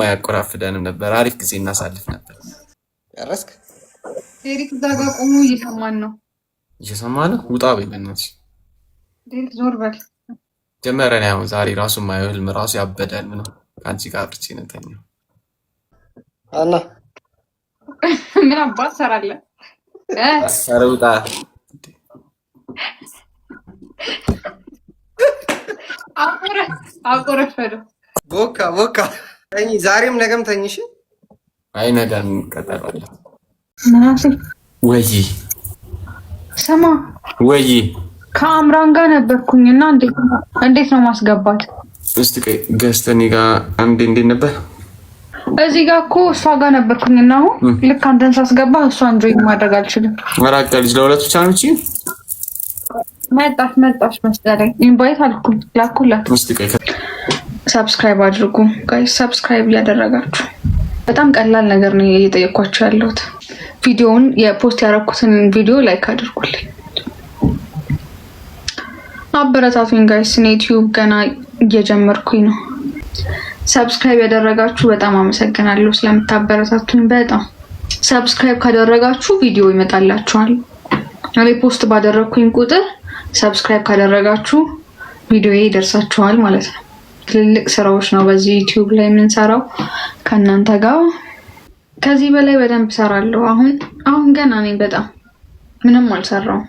አያቆራፍደንም ነበር። አሪፍ ጊዜ እናሳልፍ ነበር። ጨረስክ? ኤሪክ ዳጋ ቆሞ እየሰማን ነው። እየሰማን ነው። ውጣ በይ በእናትሽ። ዴል ዞር በል። ጀመረን። ያው ዛሬ ራሱ ማየው ህልም ራሱ ያበዳል። ምን ከአንቺ ጋር አብርቼ ነተኛው አና ምን አባት ሰራለህ? ሰሩጣ አቆረፈደ ቦካ ተኝ። ዛሬም ነገም ተኝሽ። አይ ነገም እንቀጠራለን። ምናሴ ወይ ስማ፣ ወይ ከአምራን ጋር ነበርኩኝና እንዴት ነው ማስገባት? እስቲ ገስተኒ ጋር አንዴ እንዴት ነበር? እዚህ ጋር እኮ እሷ ጋር ነበርኩኝና አሁን ልክ አንተን ሳስገባ እሷን ጆይን ማድረግ አልችልም። መራቅ ልጅ ለሁለት ብቻ ነው። እቺ መጣሽ መሰለኝ። ኢንቫይት አልኩኝ ላኩላት። ሰብስክራይብ አድርጉ ጋይስ፣ ሰብስክራይብ እያደረጋችሁ። በጣም ቀላል ነገር ነው እየጠየኳችሁ ያለሁት። ቪዲዮውን የፖስት ያደረኩትን ቪዲዮ ላይክ አድርጉልኝ፣ አበረታቱኝ ጋይስ። እኔ ዩቲዩብ ገና እየጀመርኩኝ ነው። ሰብስክራይብ ያደረጋችሁ በጣም አመሰግናለሁ ስለምታበረታቱኝ። በጣም ሰብስክራይብ ካደረጋችሁ ቪዲዮ ይመጣላችኋል። እኔ ፖስት ባደረኩኝ ቁጥር ሰብስክራይብ ካደረጋችሁ ቪዲዮ ይደርሳችኋል ማለት ነው። ትልልቅ ስራዎች ነው በዚህ ዩቲዩብ ላይ የምንሰራው ከእናንተ ጋር። ከዚህ በላይ በደንብ እሰራለሁ። አሁን ገና ነኝ። በጣም ምንም አልሰራውም።